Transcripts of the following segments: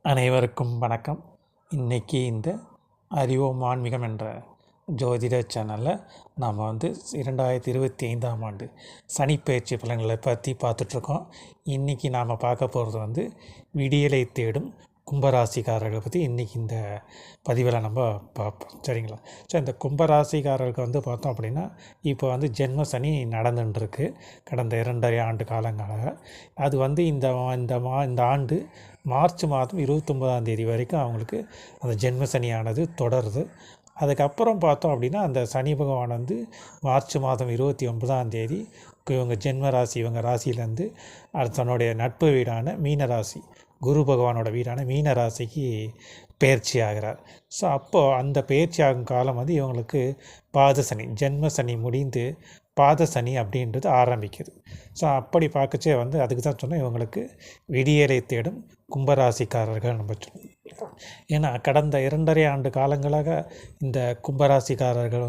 அனைவருக்கும் வணக்கம். இன்றைக்கி இந்த அறிவோம் ஆன்மீகம் என்ற ஜோதிட சேனலில் நாம் 2025ஆம் ஆண்டு சனிப்பெயர்ச்சி பலன்களை பற்றி பார்த்துட்ருக்கோம். இன்றைக்கி நாம் பார்க்க போகிறது விடியலை தேடும் கும்பராசிக்காரர்களை பற்றி இன்றைக்கி இந்த பதிவில் நம்ம பார்ப்போம். சரிங்களா? ஸோ இந்த கும்பராசிக்காரருக்கு பார்த்தோம் அப்படின்னா இப்போ ஜென்ம சனி நடந்துட்டுருக்கு கடந்த 2.5 ஆண்டு காலங்களாக. அது இந்த ஆண்டு மார்ச் மாதம் 29ஆம் தேதி வரைக்கும் அவங்களுக்கு அந்த ஜென்ம சனியானது தொடருது. அதுக்கப்புறம் பார்த்தோம் அப்படின்னா அந்த சனி பகவான் மார்ச் மாதம் 29ஆம் தேதி இவங்க ஜென்ம ராசி இவங்க ராசியிலேருந்து தன்னுடைய நட்பு வீடான மீன ராசி குரு பகவானோட வீடான மீன ராசிக்கு பயிற்சி ஆகிறார். ஸோ அப்போது அந்த பயிற்சி ஆகும் காலம் இவங்களுக்கு பாத சனி, ஜென்ம சனி முடிந்து பாத சனி அப்படின்றது ஆரம்பிக்குது. ஸோ அப்படி பார்க்கச்சே அதுக்கு தான் சொன்னால் இவங்களுக்கு விடியலை தேடும் கும்பராசிக்காரர்கள் நம்ம சொல்லணும். ஏன்னா கடந்த 2.5 ஆண்டு காலங்களாக இந்த கும்பராசிக்காரர்கள்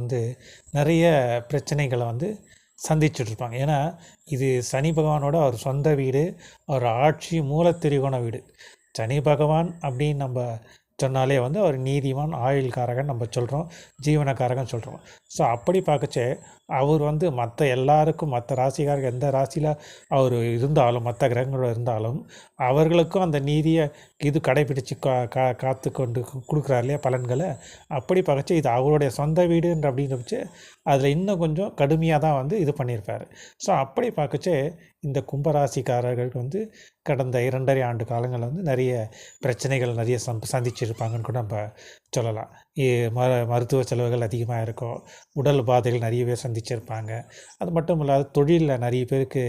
நிறைய பிரச்சனைகளை சந்திச்சுட்ருப்பாங்க. ஏன்னா இது சனி பகவானோட அவர் சொந்த வீடு, அவர் ஆட்சி மூலத்திரிகோண வீடு. சனி பகவான் அப்படின்னு நம்ம சொன்னாலே அவர் நீதிமான், ஆயுள்காரகன் நம்ம சொல்கிறோம், ஜீவனக்காரகன் சொல்கிறோம். ஸோ அப்படி பார்க்கச்சே அவர் மற்ற எல்லாருக்கும், மற்ற ராசிக்காரர்கள் எந்த ராசியில் அவர் இருந்தாலும், மற்ற கிரகங்களோட இருந்தாலும் அவர்களுக்கும் அந்த நீதியை கடைப்பிடிச்சு காத்து கொண்டு கொடுக்குறாரு இல்லையா பலன்களை. அப்படி பார்க்கச்சு இது அவருடைய சொந்த வீடுன்ற அப்படின்றச்சு அதில் இன்னும் கொஞ்சம் கடுமையாக தான் இது பண்ணியிருப்பார். ஸோ அப்படி பார்க்கச்சே இந்த கும்பராசிக்காரர்களுக்கு கடந்த 2.5 ஆண்டு காலங்களில் நிறைய பிரச்சனைகள் நிறைய சந்திச்சிருப்பாங்கன்னு கூட நம்ம சொல்லலாம். மருத்துவ செலவுகள் அதிகமாக இருக்கும், உடல் பாதைகள் நிறைய பேர் சந்திச்சிருப்பாங்க. அது மட்டும் இல்லாத தொழிலில் நிறைய பேருக்கு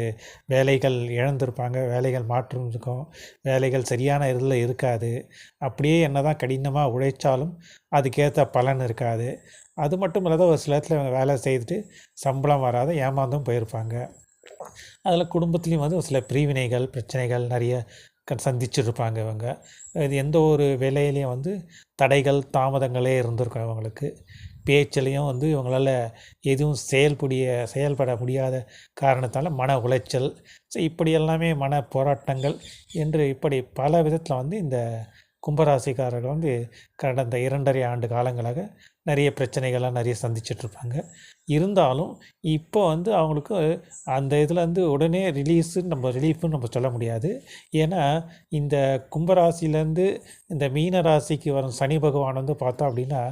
வேலைகள் இழந்திருப்பாங்க, வேலைகள் மாற்றம் இருக்கும், வேலைகள் சரியான இதில் இருக்காது. அப்படியே என்ன தான் கடினமாக உழைச்சாலும் அதுக்கேற்ற பலன் இருக்காது. அது மட்டும் இல்லாத ஒரு சில இடத்துல வேலை செய்துட்டு சம்பளம் வராத ஏமாந்தும் போயிருப்பாங்க. அதில் குடும்பத்துலேயும் ஒரு சில பிரிவினைகள், பிரச்சனைகள் நிறைய சந்திச்சுருப்பாங்க. இவங்க இது எந்த ஒரு வேலையிலையும் தடைகள், தாமதங்களே இருந்திருக்கும். இவங்களுக்கு பேச்சிலையும் இவங்களால் எதுவும் செயல்பட முடியாத காரணத்தால் மன உளைச்சல், ஸோ இப்படி எல்லாமே மன போராட்டங்கள் என்று இப்படி பல விதத்தில் இந்த கும்பராசிக்காரர்கள் கடந்த 2.5 ஆண்டு காலங்களாக நிறைய பிரச்சனைகள்லாம் நிறைய சந்திச்சிட்ருப்பாங்க. இருந்தாலும் இப்போ அவங்களுக்கு அந்த இதில் உடனே ரிலீஃப்னு நம்ம சொல்ல முடியாது. ஏன்னா இந்த கும்பராசிலேருந்து இந்த மீன ராசிக்கு வரும் சனி பகவான் பார்த்தோம் அப்படின்னா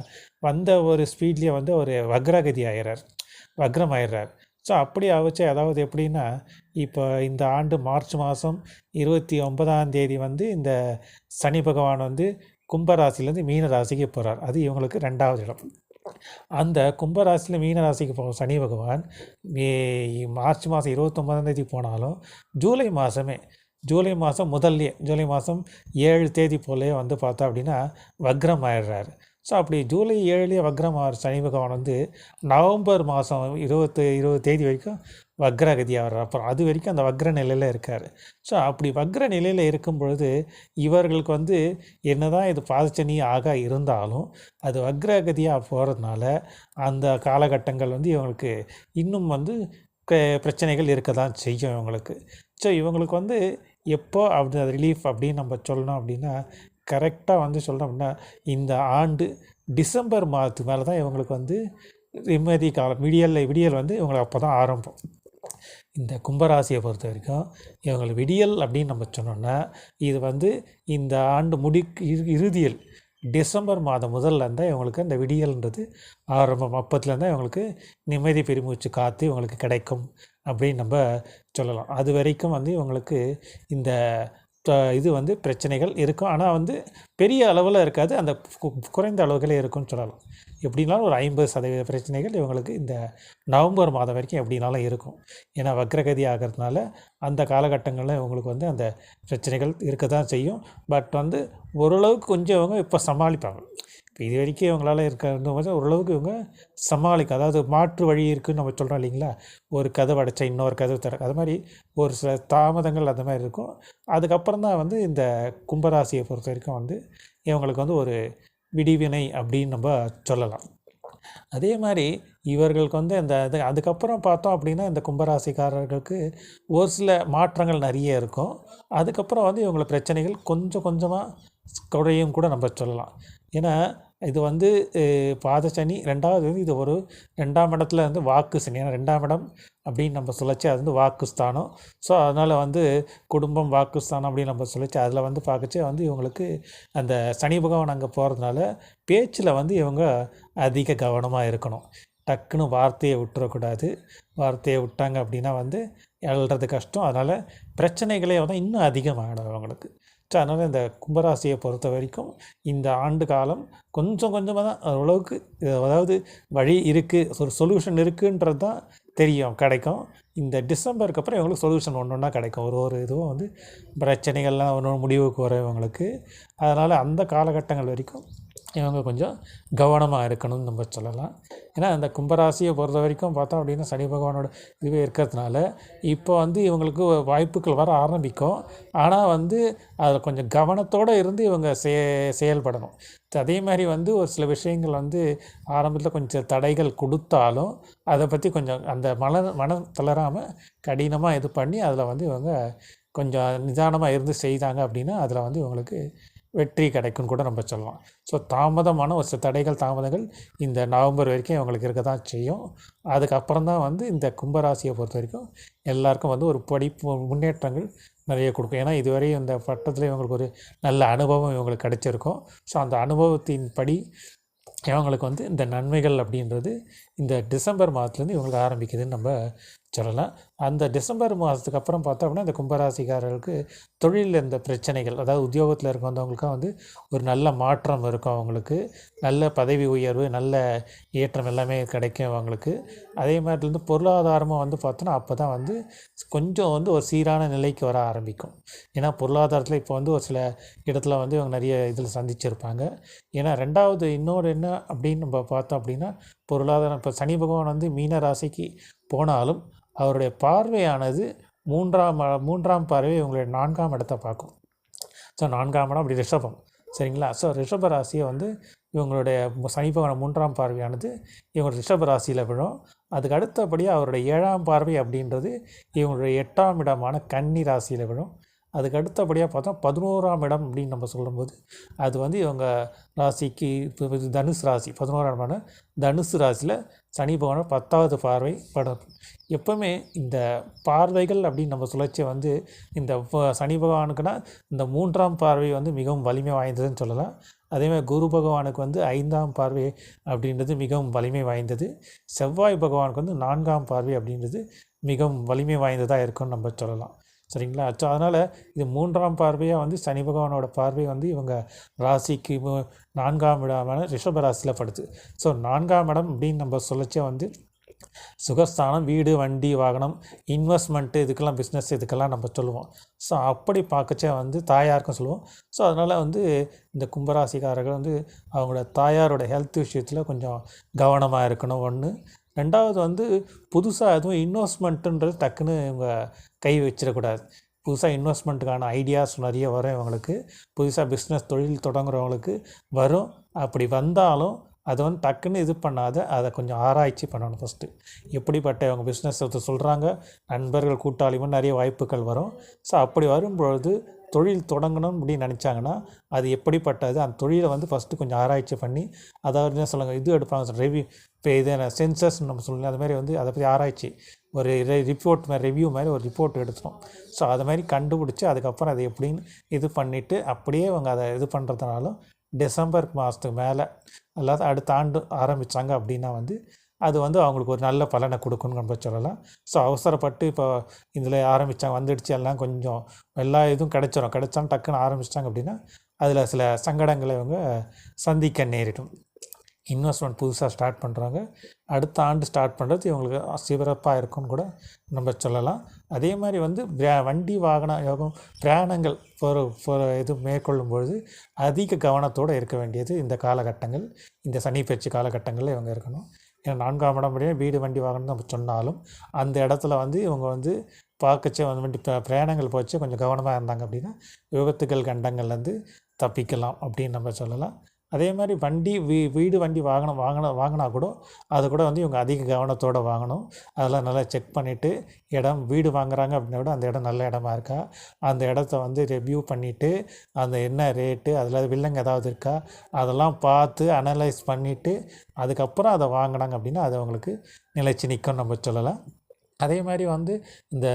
வந்த ஒரு ஸ்பீட்லேயே ஒரு வக்ரகதி வக்ரம் ஆயிடுறார். ஸோ அப்படி ஆச்சு. அதாவது எப்படின்னா இப்போ இந்த ஆண்டு மார்ச் மாதம் 29ஆம் தேதி இந்த சனி பகவான் கும்பராசிலேருந்து மீன ராசிக்கு போகிறார். அது இவங்களுக்கு 2வது இடம். அந்த கும்பராசியில் மீன ராசிக்கு போகிற சனி பகவான் மார்ச் மாதம் 29ஆம் தேதி போனாலும் ஜூலை மாதம் முதல்லையே ஜூலை மாதம் 7 தேதி போலே பார்த்தா அப்படின்னா வக்ரம் ஆயிடுறாரு. ஸோ அப்படி ஜூலை 7 வக்ரம் சனி பகவான் நவம்பர் மாதம் 20 தேதி வரைக்கும் வக்ரகதியாக வர்றார். அப்புறம் அது வரைக்கும் அந்த வக்ர நிலையில் இருக்கார். ஸோ அப்படி வக்ர நிலையில் இருக்கும் பொழுது இவர்களுக்கு என்ன தான் இது பாதச்சனி ஆக இருந்தாலும் அது வக்ரகதியாக போகிறதுனால அந்த காலகட்டங்கள் இவங்களுக்கு இன்னும் பிரச்சனைகள் இருக்க தான் செய்யும் இவங்களுக்கு. ஸோ இவங்களுக்கு எப்போ அப்படி அது ரிலீஃப் அப்படின்னு நம்ம சொல்லணும் அப்படின்னா கரெக்டாக சொல்லணும் அப்படின்னா இந்த ஆண்டு டிசம்பர் மாதத்துக்கு மேலே தான் இவங்களுக்கு நிம்மதி காலம், விடியல் இவங்களுக்கு அப்போ தான் ஆரம்பம். இந்த கும்பராசியை பொறுத்த வரைக்கும் இவங்களுக்கு விடியல் அப்படின்னு நம்ம சொன்னோன்னா இது இந்த ஆண்டு இறுதியில் டிசம்பர் மாதம் முதல்ல இருந்தால் இவங்களுக்கு அந்த விடியல்ன்றது ஆரம்பம். அப்பத்துலேருந்தால் இவங்களுக்கு நிம்மதி பெருமூச்சு காற்று இவங்களுக்கு கிடைக்கும் அப்படின்னு நம்ம சொல்லலாம். அது வரைக்கும் இவங்களுக்கு இந்த இது பிரச்சனைகள் இருக்கும். ஆனால் பெரிய அளவில் இருக்காது, அந்த குறைந்த அளவுகளே இருக்கும்னு சொல்லலாம். எப்படினாலும் ஒரு 50% பிரச்சனைகள் இவங்களுக்கு இந்த நவம்பர் மாதம் வரைக்கும் எப்படினாலும் இருக்கும். ஏன்னா வக்ரகதி ஆகிறதுனால அந்த காலகட்டங்களில் இவங்களுக்கு அந்த பிரச்சனைகள் இருக்க தான் செய்யும். பட் ஓரளவுக்கு கொஞ்சம் இவங்க இப்போ சமாளிப்பாங்க. இப்போ இது வரைக்கும் இவங்களால் இருக்கிற ஓரளவுக்கு இவங்க சமாளிக்க, அதாவது மாற்று வழி இருக்குதுன்னு நம்ம சொல்கிறோம் இல்லைங்களா, ஒரு கதவு அடைச்சா இன்னொரு கதவு தர, அது மாதிரி ஒரு சில தாமதங்கள் அந்த மாதிரி இருக்கும். அதுக்கப்புறம் தான் இந்த கும்பராசியை பொறுத்த வரைக்கும் இவங்களுக்கு ஒரு விடிவினை அப்படின்னு நம்ம சொல்லலாம். அதே மாதிரி இவர்களுக்கு வந்து இந்த அதுக்கப்புறம் பார்த்தோம் அப்படின்னா இந்த கும்பராசிக்காரர்களுக்கு ஒரு சில மாற்றங்கள் நிறைய இருக்கும். அதுக்கப்புறம் வந்து இவங்கள பிரச்சனைகள் கொஞ்சம் கொஞ்சமாக குறையும் கூட நம்ம சொல்லலாம். ஏன்னா இது வந்து பாதசனி 2வது வந்து இது ஒரு 2ஆம் இடத்துல வந்து வாக்கு சனி. ஏன்னா 2ஆம் இடம் அப்படின்னு நம்ம சொல்லச்சு அது வந்து வாக்குஸ்தானம். ஸோ அதனால் வந்து குடும்பம் வாக்குஸ்தானம் அப்படின்னு நம்ம சொல்லச்சு அதில் வந்து பார்க்கச்சே வந்து இவங்களுக்கு அந்த சனி பகவான் அங்கே போகிறதுனால பேச்சில் வந்து இவங்க அதிக கவனமாக இருக்கணும். டக்குன்னு வார்த்தையை விட்டுறக்கூடாது. வார்த்தையை விட்டாங்க அப்படின்னா வந்து எழுறது கஷ்டம். அதனால் பிரச்சனைகளே வந்து இன்னும் அதிகமாகிடும் அவங்களுக்கு. ஸோ அதனால் இந்த கும்பராசியை பொறுத்த வரைக்கும் இந்த ஆண்டு காலம் கொஞ்சம் கொஞ்சமாக தான் ஓரளவுக்கு அதாவது வழி இருக்குது, ஒரு சொல்யூஷன் இருக்குன்றது தான் தெரியும், கிடைக்கும். இந்த டிசம்பருக்கு அப்புறம் இவங்களுக்கு சொல்யூஷன் ஒன்று ஒன்றா கிடைக்கும். ஒரு இதுவும் வந்து பிரச்சனைகள்லாம் ஒன்று முடிவுக்கு வரும் இவங்களுக்கு. அதனால் அந்த காலகட்டங்கள் வரைக்கும் இவங்க கொஞ்சம் கவனமாக இருக்கணும்னு நம்ம சொல்லலாம். ஏன்னா அந்த கும்பராசியை பொறுத்த வரைக்கும் பார்த்தோம் அப்படின்னா சனி பகவானோட இதுவே இருக்கிறதுனால இப்போ வந்து இவங்களுக்கு வாய்ப்புகள் வர ஆரம்பிக்கும். ஆனால் வந்து அதில் கொஞ்சம் கவனத்தோடு இருந்து இவங்க செயல்படணும். அதே மாதிரி வந்து ஒரு சில விஷயங்கள் வந்து ஆரம்பத்தில் கொஞ்சம் தடைகள் கொடுத்தாலும் அதை பற்றி கொஞ்சம் அந்த மனம் தளராமல் கடினமாக இது பண்ணி அதில் வந்து இவங்க கொஞ்சம் நிதானமாக இருந்து செய்தாங்க அப்படின்னா அதில் வந்து இவங்களுக்கு வெற்றி கிடைக்கும்னு கூட நம்ம சொல்லலாம். ஸோ தாமதமான ஒரு சில தடைகள் தாமதங்கள் இந்த நவம்பர் வரைக்கும் இவங்களுக்கு இருக்க தான் செய்யும். அதுக்கப்புறம் தான் வந்து இந்த கும்பராசியை பொறுத்த வரைக்கும் எல்லாருக்கும் வந்து ஒரு முன்னேற்றங்கள் நிறைய கொடுக்கும். ஏன்னா இதுவரையும் இந்த பட்டத்தில் இவங்களுக்கு ஒரு நல்ல அனுபவம் இவங்களுக்கு கிடைச்சிருக்கும். ஸோ அந்த அனுபவத்தின் படி இவங்களுக்கு வந்து இந்த நன்மைகள் அப்படின்றது இந்த டிசம்பர் மாதத்துலேருந்து இவங்களுக்கு ஆரம்பிக்குதுன்னு நம்ம சொல்லலாம். அந்த டிசம்பர் மாதத்துக்கு அப்புறம் பார்த்தோம் அப்படின்னா இந்த கும்பராசிக்காரர்களுக்கு தொழிலில் இந்த பிரச்சனைகள், அதாவது உத்தியோகத்தில் இருக்க வந்தவங்களுக்காக வந்து ஒரு நல்ல மாற்றம் இருக்கும். அவங்களுக்கு நல்ல பதவி உயர்வு, நல்ல ஏற்றம் எல்லாமே கிடைக்கும் அவங்களுக்கு. அதே மாதிரி வந்து பொருளாதாரமாக வந்து பார்த்தோன்னா அப்போ தான் வந்து கொஞ்சம் வந்து ஒரு சீரான நிலைக்கு வர ஆரம்பிக்கும். ஏன்னா பொருளாதாரத்தில் இப்போ வந்து ஒரு சில இடத்துல வந்து இவங்க நிறைய இதில் சந்திச்சிருப்பாங்க. ஏன்னா 2வது இன்னொரு என்ன அப்படின்னு நம்ம பார்த்தோம் அப்படின்னா பொருளாதாரம் இப்போ சனி பகவான் வந்து மீன ராசிக்கு போனாலும் அவருடைய பார்வையானது மூன்றாம் பார்வை இவங்களுடைய 4ஆம் இடத்தை பார்க்கும். ஸோ 4ஆம் இடம் அப்படி ரிஷபம், சரிங்களா? ஸோ ரிஷப ராசியை வந்து இவங்களுடைய சனி பகவான் 3ஆம் பார்வையானது இவங்களுடைய ரிஷப ராசியில் விழும். அதுக்கு அடுத்தபடியாக அவருடைய 7ஆம் பார்வை அப்படின்றது இவங்களுடைய 8ஆம் இடமான கன்னி ராசியில் விழும். அதுக்கு அடுத்தபடியாக பார்த்தா 11ஆம் இடம் அப்படின்னு நம்ம சொல்லும்போது அது வந்து இவங்க ராசிக்கு இப்போ தனுசு ராசி 11ஆம் இடமான தனுசு ராசியில் சனி பகவான் 10வது பார்வை படம். எப்போவுமே இந்த பார்வைகள் அப்படின்னு நம்ம சுழற்சியை வந்து இந்த சனி பகவானுக்குன்னா இந்த 3ஆம் பார்வை வந்து மிகவும் வலிமை வாய்ந்ததுன்னு சொல்லலாம். அதேமாதிரி குரு பகவானுக்கு வந்து 5ஆம் பார்வை அப்படின்றது மிகவும் வலிமை வாய்ந்தது. செவ்வாய் பகவானுக்கு வந்து 4ஆம் பார்வை அப்படின்றது மிகவும் வலிமை வாய்ந்ததாக இருக்குன்னு நம்ம சொல்லலாம், சரிங்களா? ஸோ அதனால் இது 3ஆம் பார்வையாக வந்து சனி பகவானோட பார்வை வந்து இவங்க ராசிக்கு 4ஆம் இடமான ரிஷப ராசியில் படுது. ஸோ 4ஆம் இடம் அப்படின்னு நம்ம சொல்லச்சே வந்து சுகஸ்தானம், வீடு, வண்டி, வாகனம், இன்வெஸ்ட்மெண்ட்டு, இதுக்கெல்லாம் பிஸ்னஸ், இதுக்கெல்லாம் நம்ம சொல்லுவோம். ஸோ அப்படி பார்க்கச்சே வந்து தாயாருக்கும் சொல்லுவோம். ஸோ அதனால் வந்து இந்த கும்பராசிக்காரர்கள் வந்து அவங்களோட தாயாரோட ஹெல்த் விஷயத்தில் கொஞ்சம் கவனமாக இருக்கணும் ஒன்று. 2வது வந்து புதுசாக எதுவும் இன்வெஸ்ட்மெண்ட்டுன்றது டக்குன்னு இவங்க கை வச்சிடக்கூடாது. புதுசாக இன்வெஸ்ட்மெண்ட்டுக்கான ஐடியாஸ் நிறைய வரும் இவங்களுக்கு. புதுசாக பிஸ்னஸ் தொழில் தொடங்குறவங்களுக்கு வரும். அப்படி வந்தாலும் அதை வந்து டக்குன்னு இது பண்ணாத அதை கொஞ்சம் ஆராய்ச்சி பண்ணணும் ஃபஸ்ட்டு. எப்படிப்பட்ட இவங்க பிஸ்னஸ் சொல்கிறாங்க, நண்பர்கள் கூட்டாளியும் நிறைய வாய்ப்புகள் வரும். ஸோ அப்படி வரும்பொழுது தொழில் தொடங்கணும் அப்படின்னு நினச்சாங்கன்னா அது எப்படிப்பட்டது, அந்த தொழிலை வந்து ஃபஸ்ட்டு கொஞ்சம் ஆராய்ச்சி பண்ணி அதாவது என்ன சொல்லுங்கள் இது எடுப்பாங்க ரிவ்யூ. இப்போ இது சென்சஸ் நம்ம சொல்லலாம், அது மாதிரி வந்து அதை பற்றி ஆராய்ச்சி ஒரு ரிப்போர்ட் மாதிரி ரிவ்யூ மாதிரி ஒரு ரிப்போர்ட் எடுத்துடும். ஸோ அதை மாதிரி கண்டுபிடிச்சி அதுக்கப்புறம் அதை எப்படின்னு இது பண்ணிவிட்டு அப்படியே அவங்க அதை இது பண்ணுறதுனாலும் டிசம்பர் மாதத்துக்கு மேலே அல்லாத அடுத்த ஆண்டு ஆரம்பித்தாங்க அப்படின்னா வந்து அது வந்து அவங்களுக்கு ஒரு நல்ல பலனை கொடுக்குன்னு நம்ம சொல்லலாம். ஸோ அவசரப்பட்டு இப்போ இதில் ஆரம்பித்தாங்க வந்துடுச்சு எல்லாம் கொஞ்சம் எல்லா இதுவும் கிடைச்சாலும் டக்குன்னு ஆரம்பிச்சிட்டாங்க அப்படின்னா அதில் சில சங்கடங்களை இவங்க சந்திக்க நேரிடும். இன்வெஸ்ட்மெண்ட் புதுசாக ஸ்டார்ட் பண்ணுறாங்க, அடுத்த ஆண்டு ஸ்டார்ட் பண்ணுறது இவங்களுக்கு சிறப்பாக இருக்கும்னு கூட நம்ம சொல்லலாம். அதே மாதிரி வந்து வண்டி வாகன யோகம் பிரயாணங்கள் இது மேற்கொள்ளும் பொழுது அதிக கவனத்தோடு இருக்க வேண்டியது இந்த காலகட்டங்கள், இந்த சனி பயிற்சி காலகட்டங்களில் இவங்க இருக்கணும். ஏன்னா 4ஆம் இடம் முடியும் வீடு வண்டி வாகனம் நம்ம சொன்னாலும் அந்த இடத்துல வந்து இவங்க வந்து பார்க்கச்சே வந்து வண்டி பிரயாணங்கள் போச்சு கொஞ்சம் கவனமாக இருந்தாங்க அப்படின்னா விபத்துகள் கண்டங்கள்லேருந்து தப்பிக்கலாம் அப்படின்னு நம்ம சொல்லலாம். அதே மாதிரி வண்டி வீடு வண்டி வாங்கினா கூட அது கூட வந்து இவங்க அதிக கவனத்தோடு வாங்கணும். அதெல்லாம் நல்லா செக் பண்ணிவிட்டு வீடு வாங்குறாங்க அப்படின்னா கூட அந்த இடம் நல்ல இடமா இருக்கா, அந்த இடத்த வந்து ரிவ்யூ பண்ணிவிட்டு அந்த என்ன ரேட்டு, அதில் வில்லங்க ஏதாவது இருக்கா, அதெல்லாம் பார்த்து அனலைஸ் பண்ணிவிட்டு அதுக்கப்புறம் அதை வாங்கினாங்க அப்படின்னா அது அவங்களுக்கு நிலைச்சு நிற்கும்னு நம்ம சொல்லலாம். அதே மாதிரி வந்து இந்த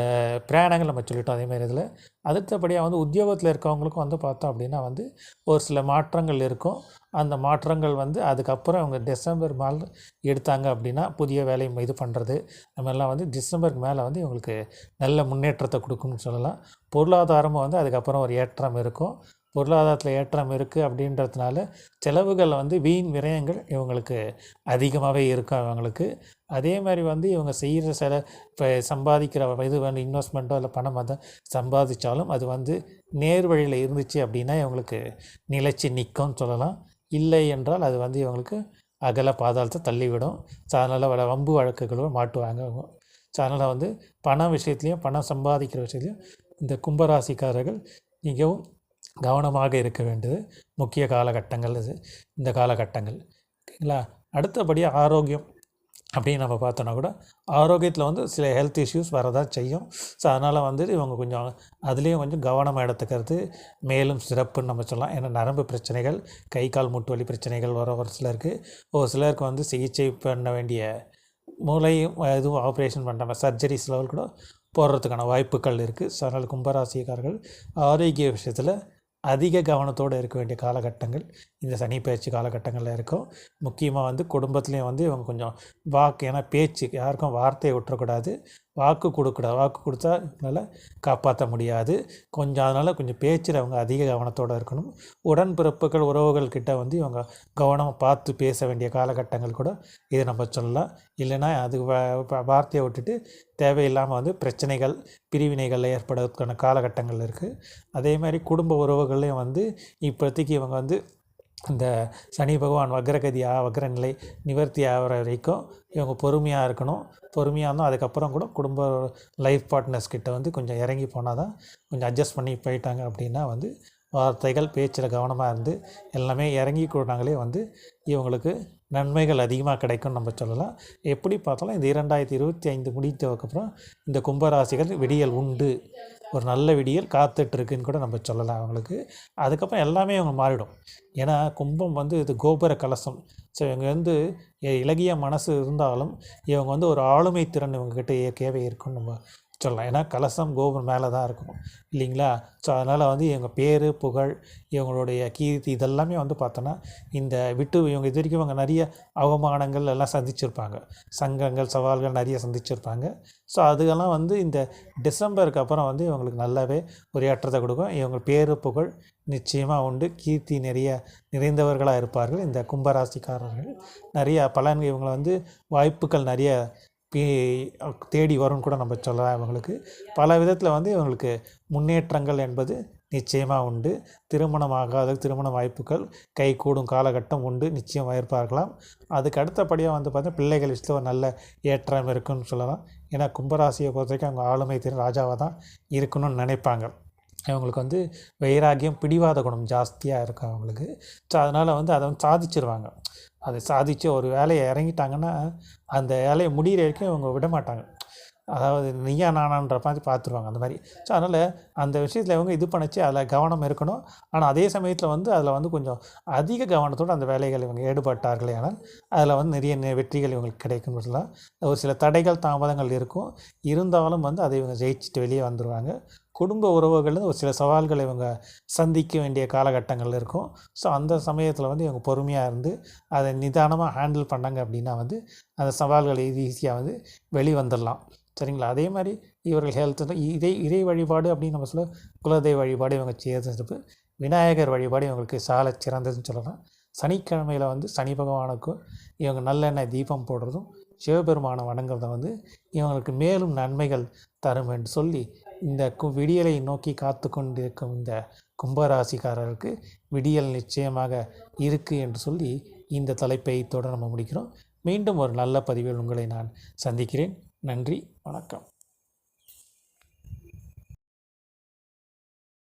பிரயாணங்கள் நம்ம சொல்லிட்டோம். அதேமாதிரி இதில் அடுத்தபடியாக வந்து உத்தியோகத்தில் இருக்கவங்களுக்கும் வந்து பார்த்தோம் அப்படின்னா வந்து ஒரு சில மாற்றங்கள் இருக்கும். அந்த மாற்றங்கள் வந்து அதுக்கப்புறம் அவங்க டிசம்பர் மேலே எடுத்தாங்க அப்படின்னா புதிய வேலை இது பண்ணுறது நம்மெல்லாம் வந்து டிசம்பருக்கு மேலே வந்து இவங்களுக்கு நல்ல முன்னேற்றத்தை கொடுக்கும்னு சொல்லலாம். பொருளாதாரமும் வந்து அதுக்கப்புறம் ஒரு ஏற்றம் இருக்கும். பொருளாதாரத்தில் ஏற்றம் இருக்குது அப்படின்றதுனால செலவுகள் வந்து வீண் விரயங்கள் இவங்களுக்கு அதிகமாகவே இருக்கும் அவங்களுக்கு. அதே மாதிரி வந்து இவங்க செய்கிற இப்போ சம்பாதிக்கிற இது வந்து இன்வெஸ்ட்மெண்ட்டோ இல்லை பணம் அதை சம்பாதிச்சாலும் அது வந்து நேர் வழியில் இருந்துச்சு அப்படின்னா இவங்களுக்கு நிலைச்சு நிற்கும்னு சொல்லலாம். இல்லை என்றால் அது வந்து இவங்களுக்கு அகல பாதாளத்தை தள்ளிவிடும். ஸோ அதனால் வம்பு வழக்குகளும் மாட்டுவாங்க அவங்க. ஸோ அதனால் வந்து பணம் விஷயத்துலையும் பணம் சம்பாதிக்கிற விஷயத்துலையும் இந்த கும்பராசிக்காரர்கள் மிகவும் கவனமாக இருக்க வேண்டியது முக்கிய காலகட்டங்கள் இந்த காலகட்டங்கள். ஓகேங்களா? அடுத்தபடியாக ஆரோக்கியம் அப்படின்னு நம்ம பார்த்தோன்னா கூட ஆரோக்கியத்தில் வந்து சில ஹெல்த் இஷ்யூஸ் வரதான் செய்யும். ஸோ அதனால் வந்து இவங்க கொஞ்சம் அதுலேயும் கொஞ்சம் கவனமாக எடுத்துக்கிறது மேலும் சிறப்புன்னு நம்ம சொல்லலாம். ஏன்னா நரம்பு பிரச்சனைகள், கை கால் மூட்டு வலி பிரச்சனைகள் ஒரு சிலருக்கு, ஒரு சிலருக்கு வந்து சிகிச்சை பண்ண வேண்டிய மூளையும் எதுவும் ஆப்ரேஷன் பண்ணுற சர்ஜரிஸ் லெவல் கூட போடுறதுக்கான வாய்ப்புகள் இருக்குது. ஸோ அதனால் கும்பராசிக்காரர்கள் ஆரோக்கிய விஷயத்தில் அதிக கவனத்தோடு இருக்க வேண்டிய காலகட்டங்கள் இந்த சனி பயிற்சி காலகட்டங்களில் இருக்கும். முக்கியமாக வந்து குடும்பத்துலேயும் வந்து இவங்க கொஞ்சம் ஏன்னா பேச்சு யாருக்கும் வார்த்தையை விட்டுறக்கூடாது, வாக்கு கொடுக்கக்கூடாது. வாக்கு கொடுத்தா இவங்களால் காப்பாற்ற முடியாது. அதனால் கொஞ்சம் பேச்சில் அவங்க அதிக கவனத்தோடு இருக்கணும். உடன்பிறப்புகள் உறவுகள் கிட்ட வந்து இவங்க கவனமாக பார்த்து பேச வேண்டிய காலகட்டங்கள் கூட இதை நம்ம சொல்லலாம். இல்லைன்னா அது வார்த்தையை விட்டுட்டு தேவையில்லாமல் வந்து பிரச்சனைகள், பிரிவினைகள் ஏற்படுறதுக்கான காலகட்டங்கள் இருக்குது. அதே மாதிரி குடும்ப உறவுகள்லேயும் வந்து இப்போதைக்கு இவங்க வந்து இந்த சனி பகவான் வக்ர நிலை நிவர்த்தி ஆகிற வரைக்கும் இவங்க பொறுமையாக இருக்கணும். பொறுமையாக இருந்தால் அதுக்கப்புறம் கூட குடும்ப லைஃப் பார்ட்னர்ஸ் கிட்ட வந்து கொஞ்சம் இறங்கி போனால் தான் கொஞ்சம் அட்ஜஸ்ட் பண்ணி போயிட்டாங்க அப்படின்னா வந்து வார்த்தைகள் பேச்சில் கவனமாக இருந்து எல்லாமே இறங்கி கூடாங்களே வந்து இவங்களுக்கு நன்மைகள் அதிகமாக கிடைக்கும்னு நம்ம சொல்லலாம். எப்படி பார்த்தாலும் இந்த 2025 முடித்ததுக்கப்புறம் இந்த கும்பராசிகள் விடியல் உண்டு, ஒரு நல்ல விடியல் காத்துட்ருக்குன்னு கூட நம்ம சொல்லலாம் அவங்களுக்கு. அதுக்கப்புறம் எல்லாமே அவங்க மாறிடும். ஏன்னா கும்பம் வந்து இது கோபுர கலசம். ஸோ இவங்க வந்து இளகிய மனசு இருந்தாலும் இவங்க வந்து ஒரு ஆளுமை திறன் இவங்ககிட்ட இயற்கையாகவே இருக்குன்னு நம்ம சொல்லலாம். ஏன்னா கலசம் கோபுரம் மேலே தான் இருக்கும் இல்லைங்களா? ஸோ அதனால் வந்து இவங்க பேர் புகழ் இவங்களுடைய கீர்த்தி இதெல்லாமே வந்து பார்த்தோன்னா இவங்க இது வரைக்கும் இவங்க நிறைய அவமானங்கள் எல்லாம் சந்திச்சிருப்பாங்க, சங்கங்கள் சவால்கள் நிறைய சந்திச்சிருப்பாங்க. ஸோ அதுக்கெல்லாம் வந்து இந்த டிசம்பருக்கு அப்புறம் வந்து இவங்களுக்கு நல்லாவே ஒரு ஏற்றத்தை கொடுக்கும். இவங்க பேர் புகழ் நிச்சயமாக உண்டு, கீர்த்தி நிறைந்தவர்களாக இருப்பார்கள். இந்த கும்பராசிக்காரர்கள் நிறைய பலன்கள் இவங்களை வந்து வாய்ப்புகள் நிறைய தேடி வரும்னு கூட நம்ம சொல்லலாம். இவங்களுக்கு பல விதத்தில் வந்து இவங்களுக்கு முன்னேற்றங்கள் என்பது நிச்சயமாக உண்டு. திருமண வாய்ப்புகள் கைகூடும் காலகட்டம் உண்டு, நிச்சயம் இருப்பார்களாம். அதுக்கு அடுத்தபடியாக வந்து பார்த்தா பிள்ளைகள் விஷயத்தில் ஒரு நல்ல ஏற்றம் இருக்குன்னு சொல்லலாம். ஏன்னா கும்பராசியை பொறுத்த வரைக்கும் அவங்க ஆளுமை திறன் ராஜாவாக தான் இருக்கணும்னு நினைப்பாங்க. அவங்களுக்கு வந்து வைராகியம் பிடிவாத குணம் ஜாஸ்தியாக இருக்கும் அவங்களுக்கு. ஸோ அதனால் வந்து அதை வந்து சாதிச்சிருவாங்க. அதை சாதித்து ஒரு வேலையை இறங்கிட்டாங்கன்னா அந்த வேலையை முடிகிற வரைக்கும் இவங்க விட மாட்டாங்க. அதாவது நீயா நானான்ற மாதிரி பார்த்துருவாங்க அந்த மாதிரி. ஸோ அதனால் அந்த விஷயத்தில் இவங்க இது பண்ணிச்சு அதில் கவனம் இருக்கணும். ஆனால் அதே சமயத்தில் வந்து அதில் வந்து கொஞ்சம் அதிக கவனத்தோடு அந்த வேலைகள் இவங்க ஈடுபட்டார்களே ஆனால் அதில் வந்து நிறைய வெற்றிகள் இவங்களுக்கு கிடைக்கும்னு சொல்லலாம். ஒரு சில தடைகள் தாமதங்கள் இருக்கும், இருந்தாலும் வந்து அதை இவங்க ஜெயிச்சுட்டு வெளியே வந்துடுவாங்க. குடும்ப உறவுகளில் ஒரு சில சவால்களை இவங்க சந்திக்க வேண்டிய காலகட்டங்கள் இருக்கும். ஸோ அந்த சமயத்தில் வந்து இவங்க பொறுமையாக இருந்து அதை நிதானமாக ஹேண்டில் பண்ணாங்க அப்படின்னா வந்து அந்த சவால்கள் ஈஸியாக வந்து வெளிவந்துடலாம். சரிங்களா? அதே மாதிரி இவர்கள் ஹெல்த்து இறை வழிபாடு அப்படின்னு நம்ம சொல்ல குலதெய்வ வழிபாடு இவங்க செய்கிறது, விநாயகர் வழிபாடு இவங்களுக்கு சால சிறந்ததுன்னு சொல்லலாம். சனிக்கிழமையில் வந்து சனி பகவானுக்கும் இவங்க நல்லெண்ணெய் தீபம் போடுறதும் சிவபெருமானை வணங்குறத வந்து இவங்களுக்கு மேலும் நன்மைகள் தரும் என்று சொல்லி இந்த விடியலை நோக்கி காத்து கொண்டிருக்கும் இந்த கும்பராசிக்காரருக்கு விடியல் நிச்சயமாக இருக்குது என்று சொல்லி இந்த தலைப்பை தொடர நம்ம முடிக்கிறோம். மீண்டும் ஒரு நல்ல பதிவில் உங்களை நான் சந்திக்கிறேன். நன்றி, வணக்கம்.